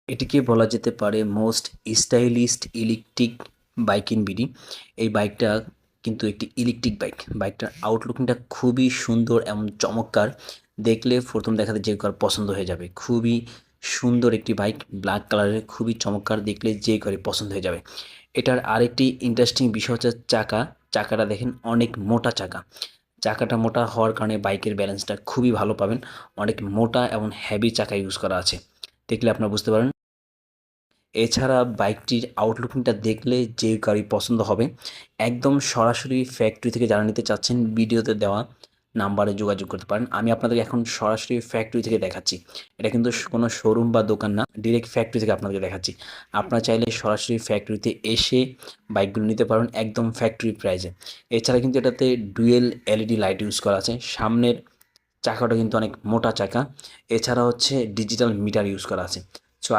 এটিকে বলা যেতে পারে most stylist electric bike in BD. এই বাইকটা কিন্তু একটি ইলেকট্রিক বাইক। বাইকটার আউটলুকিংটা খুবই সুন্দর এবং চমৎকার। দেখলে প্রথম দেখাতে যে কারো পছন্দ হয়ে যাবে। খুবই সুন্দর একটি বাইক, ব্ল্যাক কালারের, খুবই চমৎকার, দেখলে যে কারো পছন্দ হয়ে যাবে। এটার আরেকটি ইন্টারেস্টিং বিষয় হচ্ছে চাকাটা দেখেন, অনেক মোটা চাকা। চাকাটা মোটা হওয়ার কারণে বাইকের ব্যালেন্সটা খুবই ভালো পাবেন। অনেক মোটা এবং হেভি চাকা ইউজ করা আছে, দেখলে আপনারা বুঝতে পারেন। এছাড়া বাইকটির আউটলুকিংটা দেখলে যে কারোই পছন্দ হবে। একদম সরাসরি ফ্যাক্টরি থেকে যারা নিতে চাচ্ছেন, ভিডিওতে দেওয়া নাম্বারে যোগাযোগ করতে পারেন। আমি আপনাদেরকে এখন সরাসরি ফ্যাক্টরি থেকে দেখাচ্ছি। এটা কিন্তু কোনো শোরুম বা দোকান না, ডিরেক্ট ফ্যাক্টরি থেকে আপনাদেরকে দেখাচ্ছি। আপনারা চাইলে সরাসরি ফ্যাক্টরিতে এসে বাইকগুলো নিতে পারেন একদম ফ্যাক্টরি প্রাইসে। এছাড়া কিন্তু এটাতে ডুয়েল এলইডি লাইট ইউজ করা আছে। সামনের চাকাটা কিন্তু অনেক মোটা চাকা। এছাড়া হচ্ছে ডিজিটাল মিটার ইউজ করা আছে। সো